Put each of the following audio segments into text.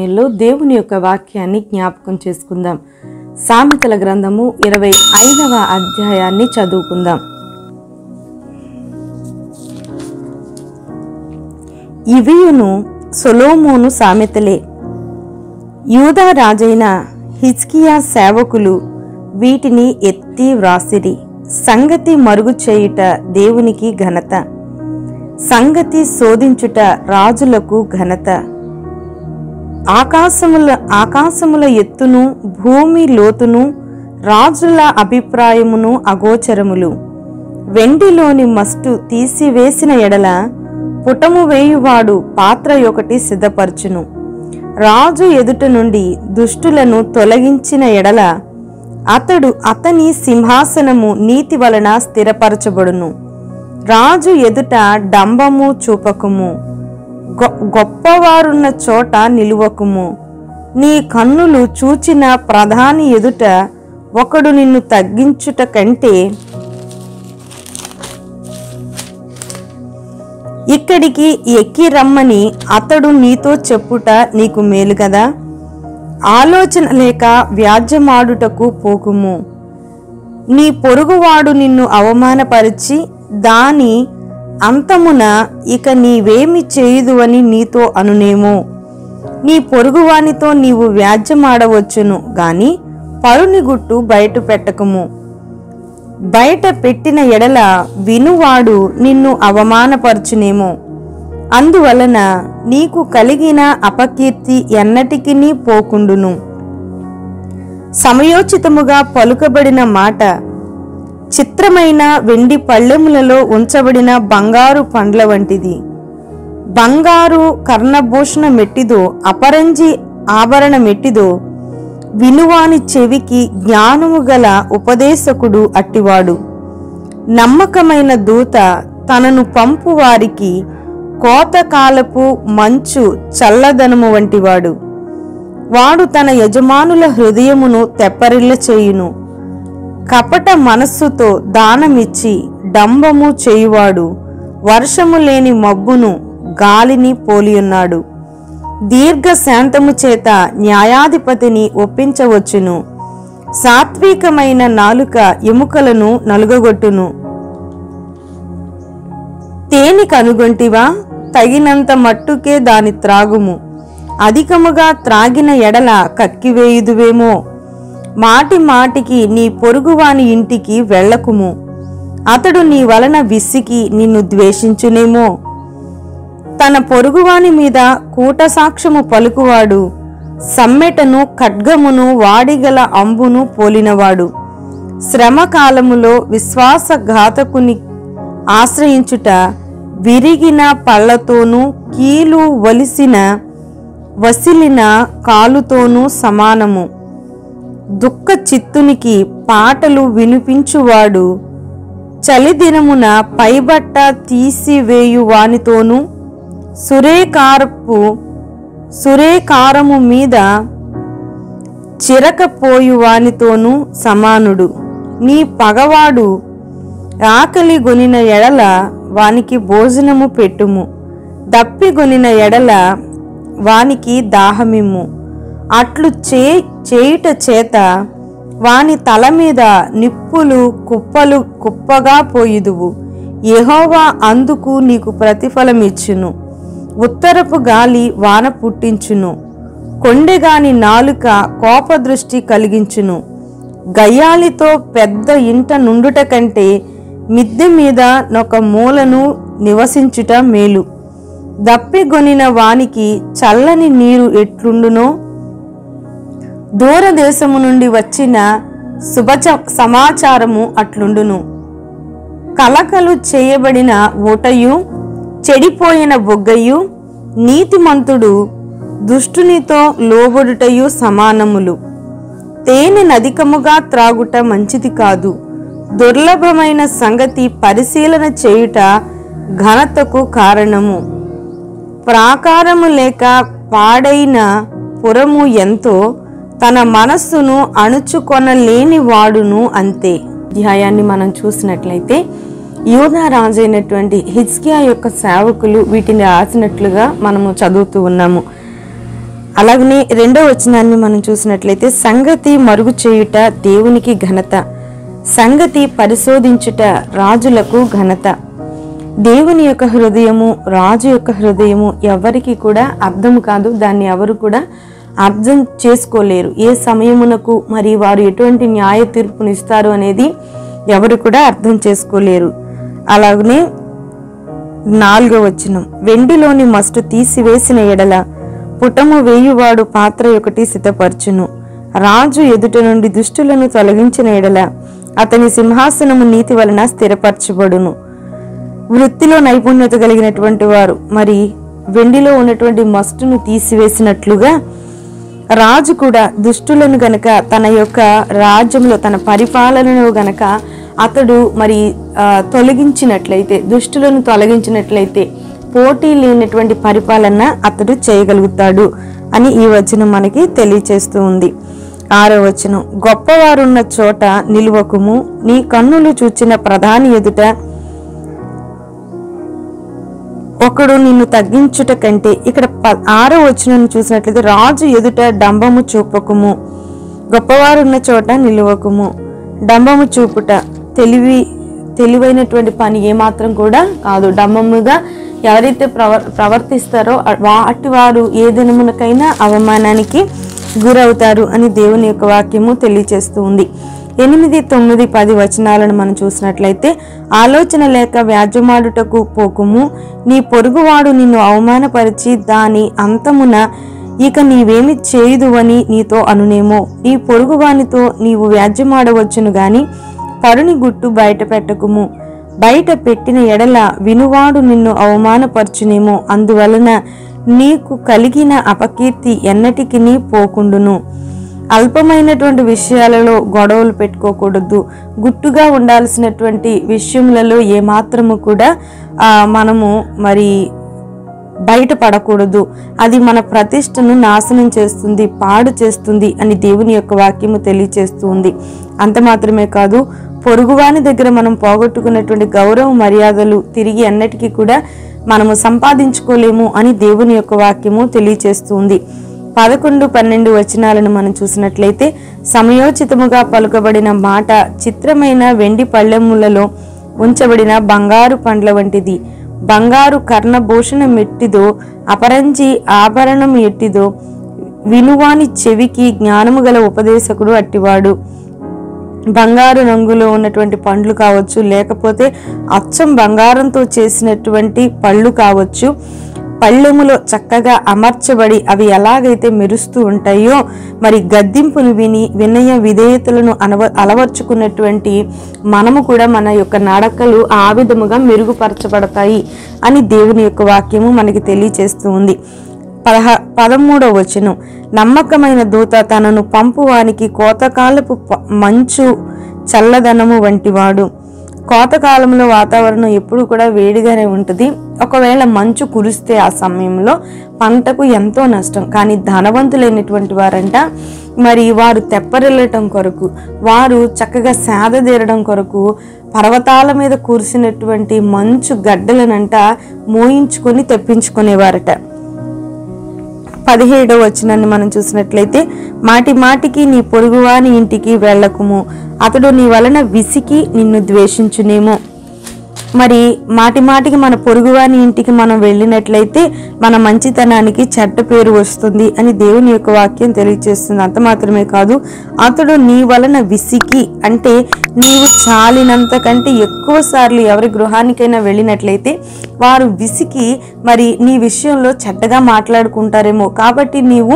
సమయంలో దేవుని యొక్క వాక్యాన్ని జ్ఞాపకం చేసుకుందాం. సామెతల గ్రంథము 25వ అధ్యాయాన్ని చదువుకుందాం. ఇవియును సొలొమోను సామెతలే. యూదా రాజైన హిజ్కియా సేవకులు వీటిని ఎత్తి వ్రాసిరి. సంగతి మరుగు చేయుట దేవునికి ఘనత, సంగతి శోధించుట రాజులకు ఘనత. ఆకాశముల ఎత్తును భూమి లోతును రాజుల అభిప్రాయమును అగోచరములు. వెండిలోని మస్టు తీసివేసిన ఎడల పుటము వేయువాడు పాత్ర ఒకటి సిద్ధపరచును. రాజు ఎదుట నుండి దుష్టులను తొలగించిన ఎడల అతని సింహాసనము నీతి వలన స్థిరపరచబడును. రాజు ఎదుట డంబము చూపకుము, గొప్పవారున్న చోట నిలువకుము. నీ కన్నులు చూచిన ప్రధాని ఎదుట ఒకడు నిన్ను తగ్గించుట కంటే ఇక్కడికి ఎక్కి రమ్మని అతడు నీతో చెప్పుట నీకు మేలు కదా. ఆలోచన లేక వ్యాజ్యమాడుటకు పోకుము. నీ పొరుగువాడు నిన్ను అవమానపరిచి దాని అంతమున ఇక నీవేమి చేయుదు అని నీతో అనునేమో. నీ పొరుగువానితో నీవు వ్యాజ్యమాడవచ్చును గాని పరుని గుట్టు బయట పెట్టకము. బయట పెట్టిన ఎడల వినువాడు నిన్ను అవమానపరచునేమో. అందువలన నీకు కలిగిన అపకీర్తి ఎన్నటికినీ పోకుండును. సమయోచితముగా పలుకబడిన మాట చిత్రమైన వెండి పళ్ళెములలో ఉంచబడిన బంగారు పండ్ల వంటిది. బంగారు కర్ణభూషణ మెట్టిదో అపరంజి ఆభరణ మెట్టిదో వినువాని చెవికి జ్ఞానము గల ఉపదేశకుడు అట్టివాడు. నమ్మకమైన దూత తనను పంపు వారికి కోతకాలపు మంచు చల్లదనము వంటివాడు. వాడు తన యజమానుల హృదయమును తెప్పరిల్ల చేయును. కపట మనస్సుతో దానమిచ్చి డంబము చేయువాడు వర్షము లేని మబ్బును గాలిని పోలియున్నాడు. దీర్ఘ శాంతము చేత న్యాయాధిపతిని ఒప్పించవచ్చును. సాత్వికమైన నాలుక ఎముకలను నలుగగొట్టును. తేనె కనుగొంటివా? తగినంత మట్టుకే దాని త్రాగుము. అధికముగా త్రాగిన ఎడల కక్కివేయుదువేమో. మాటి మాటికి నీ పొరుగువాని ఇంటికి వెళ్ళకుము. అతడు నీ వలన విసికి నిన్ను ద్వేషించునేమో. తన పొరుగువాని మీద కూట సాక్ష్యము పలుకువాడు సమ్మెటను ఖడ్గమును వాడిగల అంబును పోలినవాడు. శ్రమ కాలములో విశ్వాసఘాతకుని ఆశ్రయించుట విరిగిన పళ్లతోనూ కీలు వసిలిన కాలుతోనూ సమానము. దుఃఖ చిత్తునికి పాటలు వినిపించువాడు చలిదినమున పైబట్ట తీసివేయువానితోనూ సురేకారము మీద చిరకపోయువానితోనూ సమానుడు. నీ పగవాడు ఆకలి గొనిన ఎడల వానికి భోజనము పెట్టుము. దప్పిగొనిన ఎడల వానికి దాహమిమ్ము. అట్లు చేయుట చేత వాని తల మీద నిప్పులు కుప్పగా పోయుదువు. యెహోవా అందుకు నీకు ప్రతిఫలమిచ్చును. ఉత్తరపు గాలి వాన పుట్టించును. కొండెగాని నాలుక కోపదృష్టి కలిగించును. గయ్యాలితో పెద్ద ఇంట నుండుట కంటే మిద్దె మీద నొక మూలను నివసించుట మేలు. దప్పిగొనిన వానికి చల్లని నీరు ఎట్లుండునో దూరదేశము నుండి వచ్చిన సమాచారము అట్లుండును. కలకలు చేయబడిన ఊటయు చెడిపోయిన బొగ్గయు నీతిమంతుడు దుష్టునితో లోబడుటయు సమానములు. తేనె నధికముగా త్రాగుట మంచిది కాదు. దుర్లభమైన సంగతి పరిశీలన చేయుట ఘనతకు కారణము. ప్రాకారము లేక పాడైన పురము ఎంతో తన మనస్సును అణుచుకొనలేని వాడును అంతే. అధ్యాయాన్ని మనం చూసినట్లయితే యూదా రాజైనటువంటి హిజ్కియా యొక్క సేవకులు వీటిని రాసినట్లుగా మనము చదువుతూ ఉన్నాము. అలాగనే 2వ వచనాన్ని మనం చూసినట్లయితే సంగతి మరుగు చేయుట దేవునికి ఘనత, సంగతి పరిశోధించుట రాజులకు ఘనత. దేవుని యొక్క హృదయము, రాజు యొక్క హృదయము ఎవరికి కూడా అర్థం కాదు. దాన్ని ఎవరు కూడా అర్థం చేసుకోలేరు. ఏ సమయమునకు మరి వారు ఎటువంటి న్యాయ తీర్పును ఇస్తారు అనేది ఎవరు కూడా అర్థం చేసుకోలేరు. అలాగనే 4వ వచనం, వెండిలోని మస్టు తీసివేసిన ఎడల పుటము వేయువాడు పాత్ర ఒకటి సిద్ధపరచును. రాజు ఎదుట నుండి దుష్టులను తొలగించిన ఎడల అతని సింహాసనము నీతి వలన స్థిరపరచబడును. వృత్తిలో నైపుణ్యత కలిగినటువంటి వారు మరి వెండిలో ఉన్నటువంటి మస్టును తీసివేసినట్లుగా రాజు కూడా దుష్టులను గనక తన యొక్క రాజ్యంలో, తన పరిపాలనలో గనక అతడు మరి తొలగించినట్లయితే, దుష్టులను తొలగించినట్లయితే పోటీ లేనటువంటి పరిపాలన అతడు చేయగలుగుతాడు అని ఈ వచనం మనకి తెలియచేస్తూ ఉంది. 6వ వచనం, గొప్పవారున్న చోట నిలువకుము, నీ కన్నులు చూచిన ప్రధాని ఎదుట ఒకడు నిన్ను తగ్గించుట కంటే. ఇక్కడ 6వ వచనం చూసినట్లయితే రాజు ఎదుట డంబము చూపకుము, గొప్పవారున్న చోట నిలువకుము. డంబము చూపుట తెలివైనటువంటి పని ఏమాత్రం కూడా కాదు. డంబముగా ఎవరైతే ప్రవర్తిస్తారో వాటి వారు ఏ దినమునకైనా అవమానానికి గురవుతారు అని దేవుని యొక్క వాక్యము తెలియచేస్తూ ఉంది. 8, 9, 10 వచనాలను మనం చూసినట్లయితే ఆలోచన లేక వ్యాజ్యమాడుటకు పోకుము, నీ పొరుగువాడు నిన్ను అవమానపరిచి దాని అంతమున ఇక నీవేమి చేయుదువని నీతో అనునేమో. నీ పొరుగువానితో నీవు వ్యాజ్యమాడవచ్చును గాని పరుని గుట్టు బయట పెట్టకుము. బయట పెట్టిన ఎడల వినువాడు నిన్ను అవమానపరచునేమో. అందువలన నీకు కలిగిన అపకీర్తి ఎన్నటికి పోకుండును. అల్పమైనటువంటి విషయాలలో గొడవలు పెట్టుకోకూడదు. గుట్టుగా ఉండాల్సినటువంటి విషయములలో ఏమాత్రము కూడా మనము మరి బయటపడకూడదు. అది మన ప్రతిష్టను నాశనం చేస్తుంది, పాడు చేస్తుంది అని దేవుని యొక్క వాక్యము తెలియచేస్తుంది. అంత మాత్రమే కాదు, పొరుగువాని దగ్గర మనం పోగొట్టుకున్నటువంటి గౌరవ మర్యాదలు తిరిగి అన్నిటికీ కూడా మనము సంపాదించుకోలేము అని దేవుని యొక్క వాక్యము తెలియచేస్తుంది. 11, 12 వచనాలను మనం చూసినట్లయితే సమయోచితముగా పలుకబడిన మాట చిత్రమైన వెండి పళ్ళెములలో ఉంచబడిన బంగారు పండ్ల వంటిది. బంగారు కర్ణభూషణం ఎట్టిదో, అపరంజి ఆభరణం ఎట్టిదో, వినువాని చెవికి జ్ఞానము గల ఉపదేశకుడు అట్టివాడు. బంగారు రంగులో ఉన్నటువంటి పండ్లు కావచ్చు, లేకపోతే అచ్చం బంగారంతో చేసినటువంటి పళ్ళు కావచ్చు, పళ్ళెములో చక్కగా అమర్చబడి అవి ఎలాగైతే మెరుస్తూ ఉంటాయో మరి గద్దింపును విని వినయ విధేయతలను అలవర్చుకున్నటువంటి మనము కూడా మన యొక్క నడకలు ఆ విధముగా మెరుగుపరచబడతాయి అని దేవుని యొక్క వాక్యము మనకి తెలియచేస్తూ ఉంది. 13వ వచనం, నమ్మకమైన దూత తనను పంపువానికి కోతకాలపు మంచు చల్లదనము వంటివాడు. కోతకాలంలో వాతావరణం ఎప్పుడు కూడా వేడిగానే ఉంటుంది. ఒకవేళ మంచు కురిస్తే ఆ సమయంలో పంటకు ఎంతో నష్టం. కానీ ధనవంతులైనటువంటి వారంట మరి వారు తెప్పరిల్లటం కొరకు, వారు చక్కగా సేదతీరడం కొరకు పర్వతాల మీద కురిసినటువంటి మంచు గడ్డలనంట మోయించుకొని తెప్పించుకునేవారట. 17వ వచనాన్ని మనం చూసినట్లయితే మాటి మాటికి నీ పొరుగువాని ఇంటికి వెళ్ళకుము, అతడు నీ వలన విసికి నిన్ను ద్వేషించునేమో. మరి మాటి మాటికి మన పొరుగువాని ఇంటికి మనం వెళ్ళినట్లయితే మన మంచితనానికి చెడ్డ పేరు వస్తుంది అని దేవుని యొక్క వాక్యం తెలియజేస్తుంది. అంత మాత్రమే కాదు, అతడు నీ వలన విసికి అంటే నీవు చాలినంత కంటే ఎక్కువ సార్లు ఎవరి గృహానికైనా వెళ్ళినట్లయితే వారు విసికి మరి నీ విషయంలో చెడ్డగా మాట్లాడుకుంటారేమో. కాబట్టి నీవు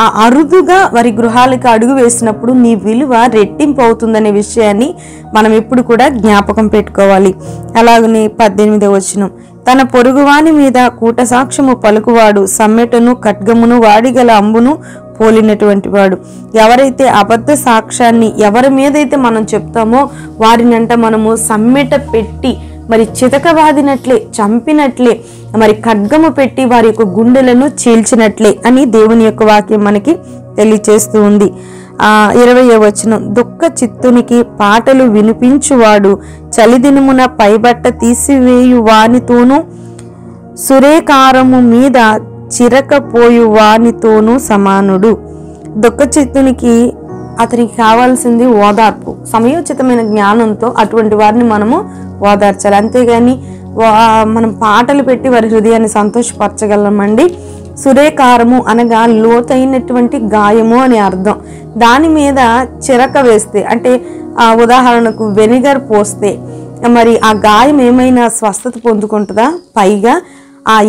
ఆ అరుదుగా వారి గృహాలకు అడుగు వేసినప్పుడు నీ విలువ రెట్టింపు అవుతుందనే విషయాన్ని మనం ఎప్పుడు కూడా జ్ఞాపకం పెట్టుకోవాలి. అలాగనే 18వ వచనం, తన పొరుగువాని మీద కూట సాక్ష్యము పలుకువాడు సమ్మెటను ఖడ్గమును వాడిగల అంబును పోలినటువంటి వాడు. ఎవరైతే అబద్ధ సాక్ష్యాన్ని ఎవరి మీదైతే మనం చెప్తామో వారినంట మనము సమ్మెట పెట్టి మరి చితకవాదినట్లే, చంపినట్లే, మరి ఖడ్గము పెట్టి వారి యొక్క గుండెలను చీల్చినట్లే అని దేవుని యొక్క వాక్యం మనకి తెలియచేస్తూ ఉంది. 20వ వచనం, దుఃఖ చిత్తునికి పాటలు వినిపించువాడు చలిదినమున పైబట్ట తీసివేయు వానితోనూ సురేకారము మీద చిరకపోయు వానితోనూ సమానుడు. దుఃఖచిత్తునికి అతనికి కావాల్సింది ఓదార్పు. సమయోచితమైన జ్ఞానంతో అటువంటి వారిని మనము ఓదార్చాలి. అంతేగాని మనం పాటలు పెట్టి వారి హృదయాన్ని సంతోషపరచగలమండి. సురేకారము అనగా లోతైనటువంటి గాయము అని అర్థం. దాని మీద చిరక వేస్తే, అంటే ఉదాహరణకు వెనిగర్ పోస్తే మరి ఆ గాయం ఏమైనా స్వస్థత పొందుకుంటుందా? పైగా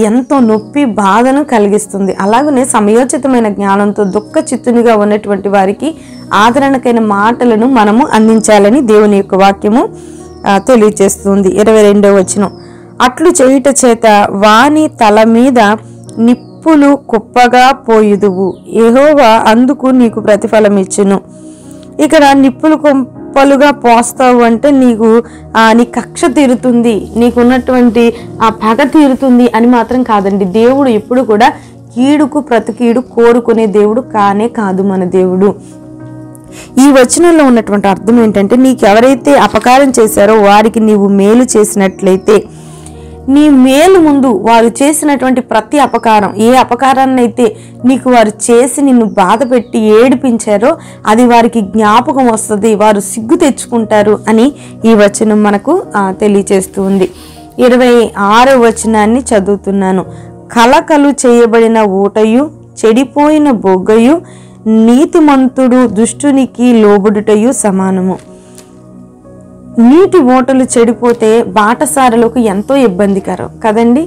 ఎంతో నొప్పి బాధను కలిగిస్తుంది. అలాగనే సమయోచితమైన జ్ఞానంతో దుఃఖ చిత్తునిగా ఉన్నటువంటి వారికి ఆదరణకైన మాటలను మనము అందించాలని దేవుని యొక్క వాక్యము తెలియజేస్తుంది. 22వ వచనం, అట్లు చేయుట చేత వాని తల మీద నిప్పులు కుప్పగా పోయుదువు, యెహోవా అందుకు నీకు ప్రతిఫలం ఇచ్చును. ఇక్కడ నిప్పులు కుప్పలుగా పోస్తావు అంటే నీ కక్ష తీరుతుంది, నీకున్నటువంటి ఆ పగ తీరుతుంది అని మాత్రం కాదండి. దేవుడు ఎప్పుడు కూడా కీడుకు ప్రతి కీడు కోరుకునే దేవుడు కానే కాదు మన దేవుడు. ఈ వచనంలో ఉన్నటువంటి అర్థం ఏంటంటే, నీకు ఎవరైతే అపకారం చేశారో వారికి నీవు మేలు చేసినట్లయితే, నీ మేలు ముందు వారు చేసినటువంటి ప్రతి అపకారం, ఏ అపకారాన్ని అయితే నీకు వారు చేసి నిన్ను బాధ పెట్టి ఏడిపించారో అది వారికి జ్ఞాపకం వస్తుంది, వారు సిగ్గు తెచ్చుకుంటారు అని ఈ వచనం మనకు తెలియజేస్తుంది. 26వ వచనాన్ని చదువుతున్నాను. కలకలు చేయబడిన ఊటయు చెడిపోయిన బొగ్గయు నీతిమంతుడు దుష్టునికి లోబడుటయు సమానము. నీటి ఓటలు చెడిపోతే బాటసారులకు ఎంతో ఇబ్బందికరం కదండి.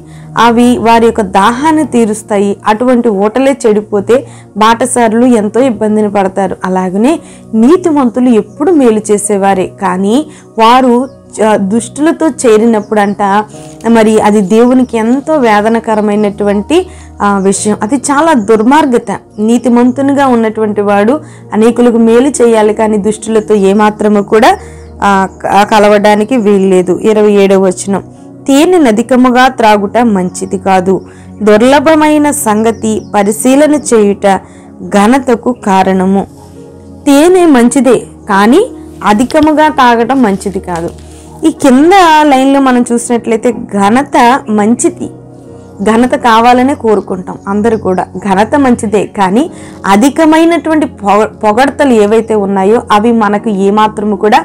అవి వారి యొక్క దాహాన్ని తీరుస్తాయి. అటువంటి ఓటలే చెడిపోతే బాటసారులు ఎంతో ఇబ్బందిని పడతారు. అలాగనే నీతిమంతులు ఎప్పుడు మేలు చేసేవారే, కానీ వారు దుష్టులతో చేరినప్పుడంట మరి అది దేవునికి ఎంతో వేదనకరమైనటువంటి విషయం. అది చాలా దుర్మార్గత. నీతిమంతునిగా ఉన్నటువంటి వాడు అనేకులకు మేలు చేయాలి, కానీ దుష్టులతో ఏమాత్రము కూడా కలవడానికి వీల్లేదు. 27వ వచనం, తేనె అధికముగా త్రాగుట మంచిది కాదు, దుర్లభమైన సంగతి పరిశీలన చేయుట ఘనతకు కారణము. తేనె మంచిదే, కానీ అధికముగా తాగటం మంచిది కాదు. ఈ కింద లైన్లో మనం చూసినట్లయితే ఘనత మంచిది, ఘనత కావాలనే కోరుకుంటాం అందరూ కూడా. ఘనత మంచిదే, కానీ అధికమైనటువంటి పొగడ్తలు ఏవైతే ఉన్నాయో అవి మనకు ఏమాత్రము కూడా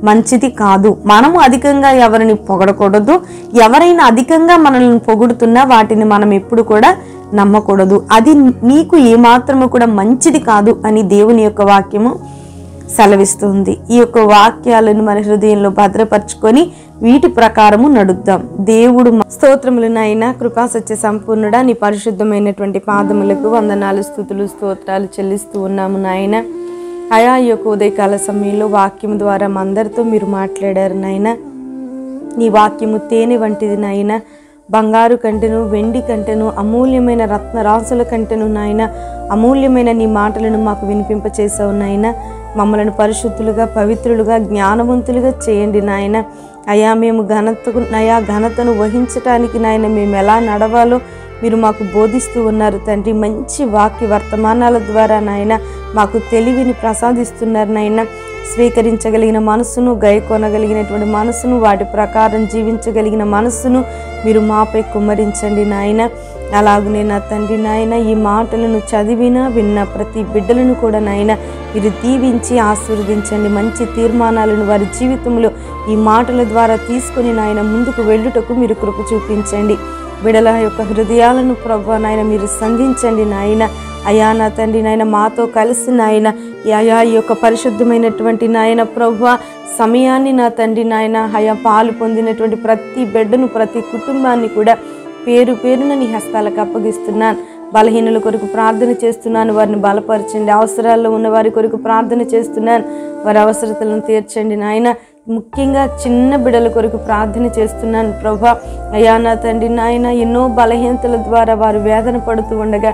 మంచిది కాదు. మనము అధికంగా ఎవరిని పొగడకూడదు. ఎవరైనా అధికంగా మనల్ని పొగుడుతున్నా వాటిని మనం ఎప్పుడు కూడా నమ్మకూడదు. అది నీకు ఏమాత్రము కూడా మంచిది కాదు అని దేవుని యొక్క వాక్యము సెలవిస్తుంది. ఈ యొక్క వాక్యాలను మన హృదయంలో భద్రపరచుకొని వీటి ప్రకారము నడుద్దాం. దేవుడు స్తోత్రములు నాయన, కృపా సత్య సంపూర్ణుడా, నీ పరిశుద్ధమైనటువంటి పాదములకు వందనాలు, స్తుతులు, స్తోత్రాలు చెల్లిస్తూ ఉన్నాము నాయన. అయా ఈ యొక్క ఉదయకాల సమయంలో వాక్యం ద్వారా మా అందరితో మీరు మాట్లాడారు నాయన. నీ వాక్యము తేనె వంటిది నాయన, బంగారు కంటెను, వెండి కంటెను, అమూల్యమైన రత్నరాసుల కంటెను నాయన, అమూల్యమైన నీ మాటలను మాకు వినిపింపచేసావు నాయన. మమ్మలను పరిశుద్ధులుగా, పవిత్రులుగా, జ్ఞానవంతులుగా చేయండి నాయన. అయా మేము ఘనతను వహించటానికి నాయన మేము ఎలా నడవాలో మీరు మాకు బోధిస్తూ ఉన్నారు తండ్రి. మంచి వాక్య వర్తమానాల ద్వారా నాయన మాకు తెలివిని ప్రసాదిస్తున్నారు నాయన. స్వీకరించగలిగిన మనసును, గైకొనగలిగినటువంటి మనసును, వాటి ప్రకారం జీవించగలిగిన మనసును మీరు మాపై కుమ్మరించండి నాయన. అలాగనే నా తండ్రి నాయన, ఈ మాటలను చదివినా విన్న ప్రతి బిడ్డలను కూడా నాయన మీరు దీవించి ఆశీర్వదించండి. మంచి తీర్మానాలను వారి జీవితంలో ఈ మాటల ద్వారా తీసుకుని నాయన ముందుకు వెళ్ళుటకు మీరు కృప చూపించండి. బిడ్డల యొక్క హృదయాలను ప్రభువా నాయన మీరు సంధించండి నాయన. అయా నా తండ్రి నాయన మాతో కలిసి నాయన అయా ఈ యొక్క పరిశుద్ధమైనటువంటి నాయన ప్రభువా సమయాన్ని నా తండ్రి నాయన అయా పాలు పొందినటువంటి ప్రతి బిడ్డను, ప్రతి కుటుంబాన్ని కూడా పేరు పేరున నీ హస్తాలకు అప్పగిస్తున్నాను. బలహీనుల కొరకు ప్రార్థన చేస్తున్నాను, వారిని బలపరచండి. అవసరాల్లో ఉన్న వారి కొరకు ప్రార్థన చేస్తున్నాను, వారి అవసరతలను తీర్చండి నాయన. ముఖ్యంగా చిన్న బిడ్డల కొరకు ప్రార్థన చేస్తున్నాను ప్రభా. అయా నా తండ్రి నాయన ఎన్నో బలహీనతల ద్వారా వారు వేదన పడుతూ ఉండగా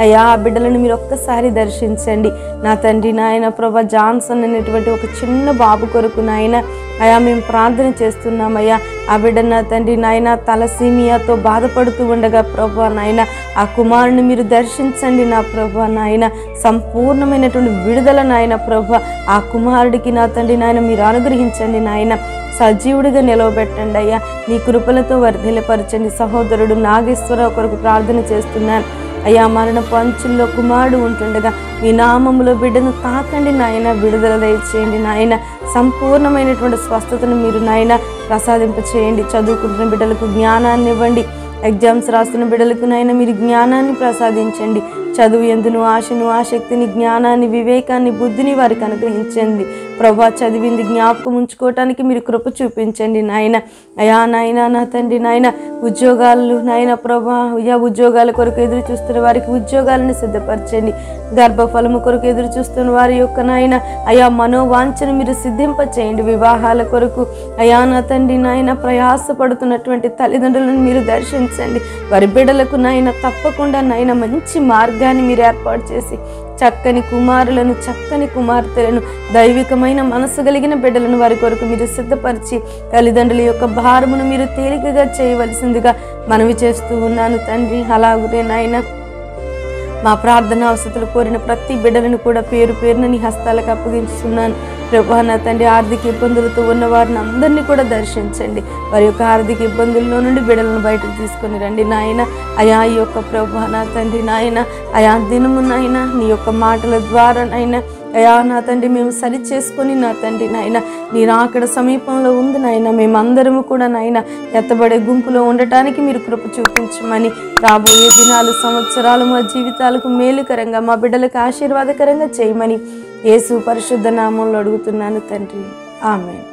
అయా ఆ బిడ్డలను మీరు ఒక్కసారి దర్శించండి నా తండ్రి నాయన. ప్రభా జాన్సన్ అనేటువంటి ఒక చిన్న బాబు కొరకు నాయన అయా మేము ప్రార్థన చేస్తున్నామయ్యా. ఆ బిడ్డ నా తండ్రి నాయన తలసీమియాతో బాధపడుతూ ఉండగా ప్రభా నాయన ఆ కుమారుని మీరు దర్శించండి నా ప్రభా నాయన. సంపూర్ణమైనటువంటి విడుదల నాయన ప్రభా ఆ కుమారుడికి నా తండ్రి నాయన మీరు అనుగ్రహించండి నాయన. సజీవుడిగా నిలవబెట్టండి అయ్యా. నీ కృపలతో వర్ధిల్లపరచండి. సహోదరుడు నాగేశ్వరరావు కొరకు ప్రార్థన చేస్తున్నాను అయ్యా మరణపు అంచుల్లో కుమారుడు ఉంటుండగా మీ నామములో బిడ్డను తాకండి నాయన, విడుదల దయచేయండి నాయన, సంపూర్ణమైనటువంటి స్వస్థతను మీరు నాయన ప్రసాదింప చేయండి. చదువుకుంటున్న బిడ్డలకు జ్ఞానాన్ని ఇవ్వండి. ఎగ్జామ్స్ రాస్తున్న బిడ్డలకు నాయన మీరు జ్ఞానాన్ని ప్రసాదించండి. చదువు ఎందును ఆశను, ఆసక్తిని, జ్ఞానాన్ని, వివేకాన్ని, బుద్ధిని వారికి అనుగ్రహించండి ప్రభా. చదివింది జ్ఞాపకం ఉంచుకోవటానికి మీరు కృప చూపించండి నాయన. అయా నాయన నా తండ్రి నాయన, ఉద్యోగాలు నాయన ప్రభా, అయ్యా ఉద్యోగాల కొరకు ఎదురు చూస్తున్న వారికి ఉద్యోగాలను సిద్ధపరచండి. గర్భఫలము కొరకు ఎదురు చూస్తున్న వారి యొక్క నాయన అయా మనోవాంఛను మీరు సిద్ధింప చేయండి. వివాహాల కొరకు అయా నా తండ్రి నాయన ప్రయాసపడుతున్నటువంటి తల్లిదండ్రులను మీరు దర్శించండి. వారి బిడ్డలకు నాయన తప్పకుండా నాయన మంచి మార్గాన్ని మీరు ఏర్పాటు చేసి చక్కని కుమారులను, చక్కని కుమార్తెలను, దైవికమైన మనసు కలిగిన బిడ్డలను వారి కొరకు మీరు సిద్ధపరిచి తల్లిదండ్రుల యొక్క భారమును మీరు తేలికగా చేయవలసిందిగా మనవి చేస్తూ ఉన్నాను తండ్రి. అలాగే నాయన మా ప్రార్థన అవసరాలు కోరిన ప్రతి బిడ్డలను కూడా పేరు పేరున నీ హస్తాలకు అప్పగించుతున్నాను ప్రభా. నా తండ్రి ఆర్థిక ఇబ్బందులతో ఉన్న వారిని అందరినీ కూడా దర్శించండి. వారి యొక్క ఆర్థిక ఇబ్బందుల్లో నుండి బిడ్డలను బయటకు తీసుకొని రండి నాయన. అయా ఈ యొక్క ప్రభా నా తండ్రి నాయన అయా దినము నాయన నీ యొక్క మాటల ద్వారా నాయన అయా నా తండ్రి మేము సరి చేసుకొని నా తండ్రి నాయన నీ రాకడ సమీపంలో ఉంది నాయన. మేమందరము కూడా నాయన ఎత్తబడే గుంపులో ఉండటానికి మీరు కృప చూపించమని, రాబోయే దినాలు, సంవత్సరాలు మా జీవితాలకు మేలుకరంగా, మా బిడ్డలకు ఆశీర్వాదకరంగా చేయమని యేసు పరిశుద్ధ నామంలో అడుగుతున్నాను తండ్రి. ఆమేన్.